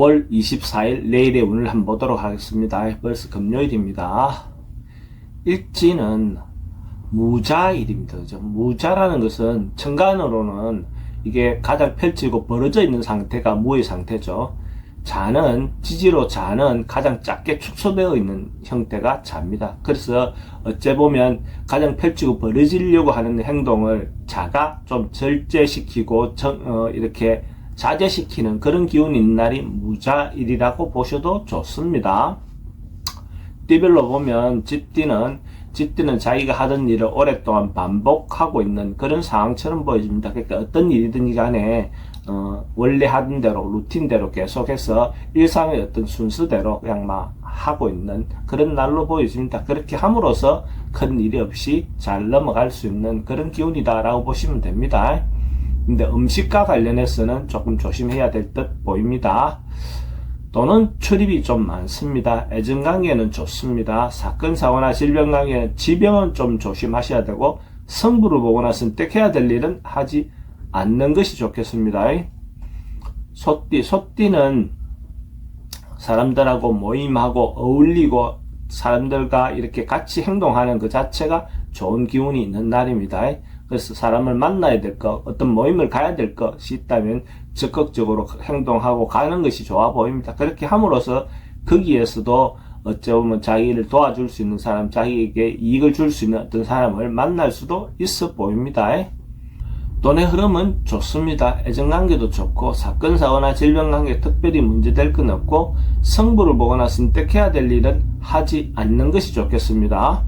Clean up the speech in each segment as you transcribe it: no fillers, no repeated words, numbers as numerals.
5월 24일 내일의 운을 한번 보도록 하겠습니다. 벌써 금요일입니다. 일지는 무자일입니다. 그죠? 무자라는 것은 천간으로는 이게 가장 펼치고 벌어져 있는 상태가 무의 상태죠. 자는, 지지로 자는 가장 작게 축소되어 있는 형태가 자입니다. 그래서 어째 보면 가장 펼치고 벌어지려고 하는 행동을 자가 좀 절제시키고 이렇게 자제시키는 그런 기운이 있는 날이 무자일이라고 보셔도 좋습니다. 띠별로 보면 집띠는 자기가 하던 일을 오랫동안 반복하고 있는 그런 상황처럼 보여집니다. 그러니까 어떤 일이든 간에 원래 하던 대로 루틴대로 계속해서 일상의 어떤 순서대로 그냥 막 하고 있는 그런 날로 보여집니다. 그렇게 함으로써 큰 일이 없이 잘 넘어갈 수 있는 그런 기운이다 라고 보시면 됩니다. 근데 음식과 관련해서는 조금 조심해야 될 듯 보입니다. 또는 출입이 좀 많습니다. 애정관계는 좋습니다. 사건, 사고나 질병 관계는 지병은 좀 조심하셔야 되고 성부를 보거나 선택해야 될 일은 하지 않는 것이 좋겠습니다. 소띠는 사람들하고 모임하고 어울리고 사람들과 이렇게 같이 행동하는 그 자체가 좋은 기운이 있는 날입니다. 그래서 사람을 만나야 될 것, 어떤 모임을 가야 될 것이 있다면 적극적으로 행동하고 가는 것이 좋아 보입니다. 그렇게 함으로써 거기에서도 어찌 보면 자기를 도와줄 수 있는 사람, 자기에게 이익을 줄 수 있는 어떤 사람을 만날 수도 있어 보입니다. 돈의 흐름은 좋습니다. 애정관계도 좋고 사건, 사고나 질병관계 특별히 문제될 건 없고 성부를 보거나 선택해야 될 일은 하지 않는 것이 좋겠습니다.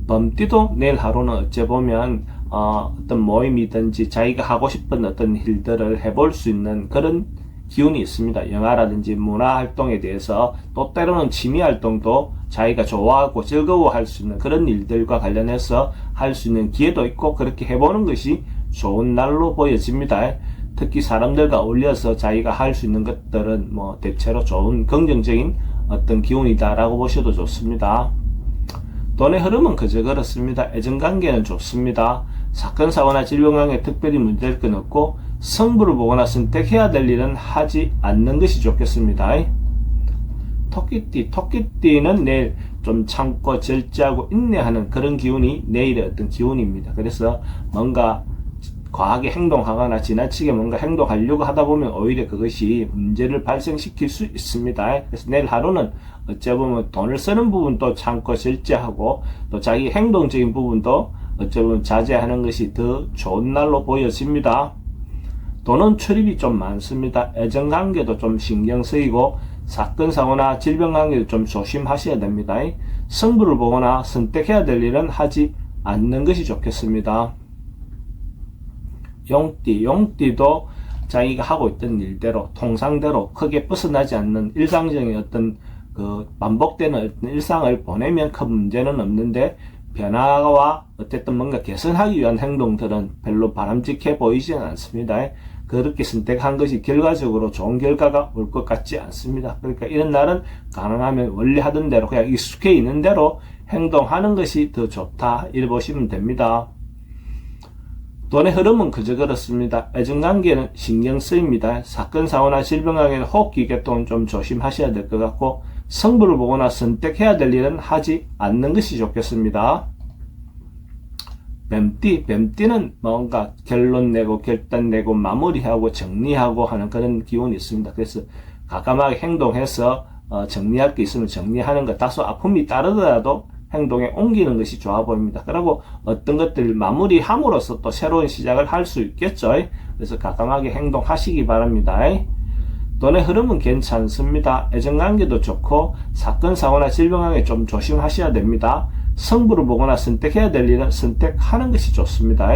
범띠도 내일 하루는 어째 보면 어떤 모임이든지 자기가 하고 싶은 어떤 일들을 해볼 수 있는 그런 기운이 있습니다. 영화라든지 문화활동에 대해서 또 때로는 취미활동도 자기가 좋아하고 즐거워할 수 있는 그런 일들과 관련해서 할 수 있는 기회도 있고 그렇게 해보는 것이 좋은 날로 보여집니다. 특히 사람들과 어울려서 자기가 할 수 있는 것들은 뭐 대체로 좋은 긍정적인 어떤 기운이다라고 보셔도 좋습니다. 돈의 흐름은 그저 그렇습니다. 애정관계는 좋습니다. 사건, 사고나 질병관계 특별히 문제될 건 없고 성부를 보거나 선택해야 될 일은 하지 않는 것이 좋겠습니다. 토끼띠는 내일 좀 참고 절제하고 인내하는 그런 기운이 내일의 어떤 기운입니다. 그래서 뭔가 과하게 행동하거나 지나치게 뭔가 행동하려고 하다 보면 오히려 그것이 문제를 발생시킬 수 있습니다. 그래서 내일 하루는 어찌 보면 돈을 쓰는 부분도 참고 절제하고 또 자기 행동적인 부분도 어찌 보면 자제하는 것이 더 좋은 날로 보여집니다. 돈은 출입이 좀 많습니다. 애정관계도 좀 신경 쓰이고 사건, 사고나 질병관계도 좀 조심하셔야 됩니다. 성부를 보거나 선택해야 될 일은 하지 않는 것이 좋겠습니다. 용띠도 자기가 하고 있던 일대로 통상대로 크게 벗어나지 않는 일상적인 어떤 그 반복되는 어떤 일상을 보내면 큰 문제는 없는데 변화와 어쨌든 뭔가 개선하기 위한 행동들은 별로 바람직해 보이지는 않습니다. 그렇게 선택한 것이 결과적으로 좋은 결과가 올 것 같지 않습니다. 그러니까 이런 날은 가능하면 원래 하던 대로 그냥 익숙해 있는 대로 행동하는 것이 더 좋다 이렇게 보시면 됩니다. 돈의 흐름은 그저 그렇습니다. 애정관계는 신경 쓰입니다. 사건, 사고나 질병관계는 호흡기 계통은 좀 조심하셔야 될 것 같고 성부를 보거나 선택해야 될 일은 하지 않는 것이 좋겠습니다. 뱀띠는 뭔가 결론 내고 결단 내고 마무리하고 정리하고 하는 그런 기운이 있습니다. 그래서 과감하게 행동해서 정리할 게 있으면 정리하는 것, 다소 아픔이 따르더라도 행동에 옮기는 것이 좋아 보입니다. 그리고 어떤 것들을 마무리함으로써 또 새로운 시작을 할 수 있겠죠. 그래서 과감하게 행동하시기 바랍니다. 돈의 흐름은 괜찮습니다. 애정관계도 좋고 사건, 사고나 질병관계 좀 조심하셔야 됩니다. 성부를 보거나 선택해야 될 일은 선택하는 것이 좋습니다.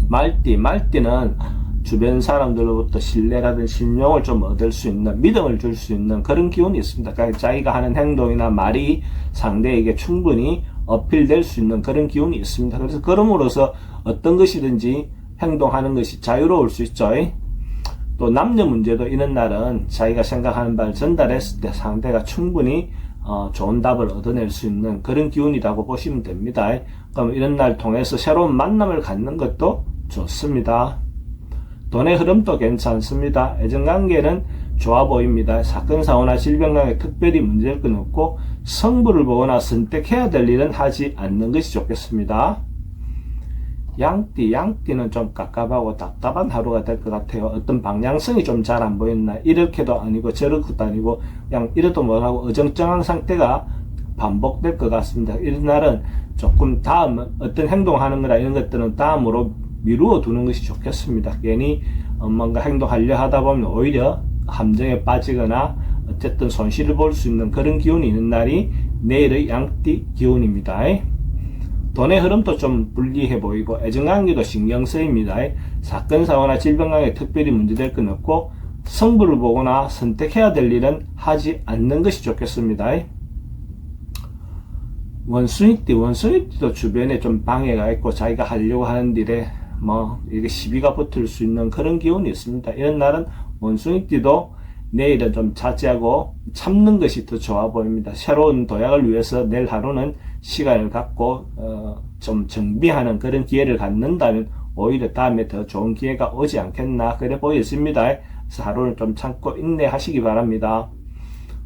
말띠는 주변 사람들로부터 신뢰라든지 신용을 좀 얻을 수 있는, 믿음을 줄 수 있는 그런 기운이 있습니다. 그러니까 자기가 하는 행동이나 말이 상대에게 충분히 어필될 수 있는 그런 기운이 있습니다. 그래서 그럼으로써 어떤 것이든지 행동하는 것이 자유로울 수 있죠. 또 남녀 문제도 이런 날은 자기가 생각하는 바를 전달했을 때 상대가 충분히 좋은 답을 얻어낼 수 있는 그런 기운이라고 보시면 됩니다. 그럼 이런 날 통해서 새로운 만남을 갖는 것도 좋습니다. 돈의 흐름도 괜찮습니다. 애정관계는 좋아 보입니다. 사건, 사고나 질병관계 특별히 문제될 건 없고 성부를 보거나 선택해야 될 일은 하지 않는 것이 좋겠습니다. 양띠는 좀 깝깝하고 답답한 하루가 될 것 같아요. 어떤 방향성이 좀 잘 안 보였나, 이렇게도 아니고 저렇게도 아니고 그냥 이래도 못하고 어정쩡한 상태가 반복될 것 같습니다. 이런 날은 조금 다음 어떤 행동하는 거나 이런 것들은 다음으로 미루어 두는 것이 좋겠습니다. 괜히 뭔가 행동하려 하다 보면 오히려 함정에 빠지거나 어쨌든 손실을 볼 수 있는 그런 기운이 있는 날이 내일의 양띠 기운입니다. 돈의 흐름도 좀 불리해 보이고 애정관계도 신경 쓰입니다. 사건, 사고나 질병관계 특별히 문제될 건 없고 성부를 보거나 선택해야 될 일은 하지 않는 것이 좋겠습니다. 원숭이띠도 주변에 좀 방해가 있고 자기가 하려고 하는 일에 이게 시비가 붙을 수 있는 그런 기운이 있습니다. 이런 날은 원숭이띠도 내일은 좀 자제하고 참는 것이 더 좋아 보입니다. 새로운 도약을 위해서 내일 하루는 시간을 갖고 좀 정비하는 그런 기회를 갖는다면 오히려 다음에 더 좋은 기회가 오지 않겠나 그래 보였습니다. 그래서 하루는 좀 참고 인내하시기 바랍니다.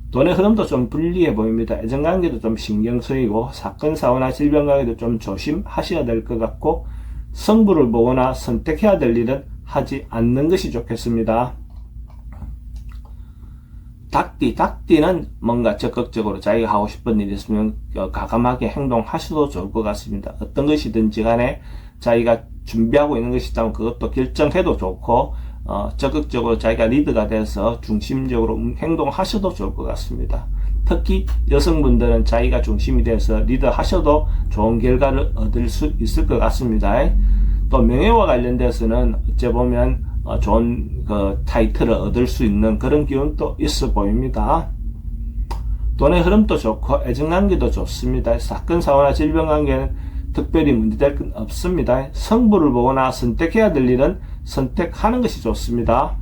돈의 흐름도 좀 불리해 보입니다. 애정관계도 좀 신경 쓰이고 사건, 사고나 질병관계도 좀 조심하셔야 될 것 같고 성부를 보거나 선택해야 될 일은 하지 않는 것이 좋겠습니다. 닭띠는 뭔가 적극적으로 자기가 하고 싶은 일이 있으면 과감하게 행동하셔도 좋을 것 같습니다. 어떤 것이든지 간에 자기가 준비하고 있는 것이 있다면 그것도 결정해도 좋고 적극적으로 자기가 리드가 돼서 중심적으로 행동하셔도 좋을 것 같습니다. 특히 여성분들은 자기가 중심이 돼서 리드하셔도 좋은 결과를 얻을 수 있을 것 같습니다. 또 명예와 관련돼서는 어째 보면 좋은 타이틀을 얻을 수 있는 그런 기운도 있어 보입니다. 돈의 흐름도 좋고 애정관계도 좋습니다. 사건, 사고나 질병관계는 특별히 문제될 건 없습니다. 성부를 보거나 선택해야 될 일은 선택하는 것이 좋습니다.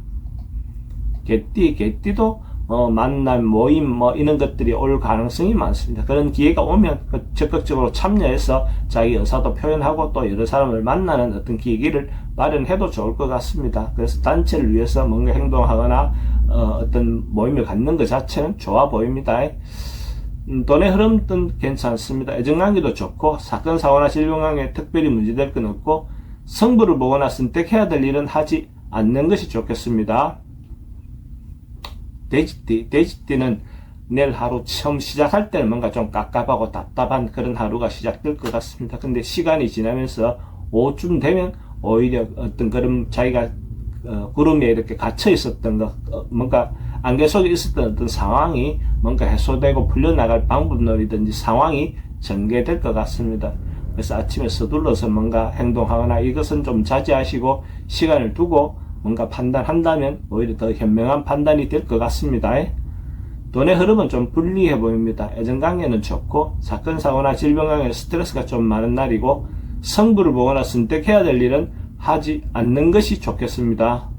개띠도 만남, 모임 이런 것들이 올 가능성이 많습니다. 그런 기회가 오면 적극적으로 참여해서 자기 의사도 표현하고 또 여러 사람을 만나는 어떤 기회를 마련해도 좋을 것 같습니다. 그래서 단체를 위해서 뭔가 행동하거나 어떤 모임을 갖는 것 자체는 좋아 보입니다. 돈의 흐름도 괜찮습니다. 애정관계도 좋고 사건, 사고나 질병관계 특별히 문제될 건 없고 성부를 보거나 선택해야 될 일은 하지 않는 것이 좋겠습니다. 돼지띠는 내일 하루 처음 시작할 때는 뭔가 좀 깝깝하고 답답한 그런 하루가 시작될 것 같습니다. 근데 시간이 지나면서 오후쯤 되면 오히려 어떤 그런 자기가 구름에 이렇게 갇혀 있었던 것, 뭔가 안개 속에 있었던 어떤 상황이 뭔가 해소되고 풀려나갈 방법론이든지 상황이 전개될 것 같습니다. 그래서 아침에 서둘러서 뭔가 행동하거나 이것은 좀 자제하시고 시간을 두고 뭔가 판단한다면 오히려 더 현명한 판단이 될 것 같습니다. 돈의 흐름은 좀 불리해 보입니다. 애정관계는 좋고 사건, 사고나 질병관계 스트레스가 좀 많은 날이고 성부를 보거나 선택해야 될 일은 하지 않는 것이 좋겠습니다.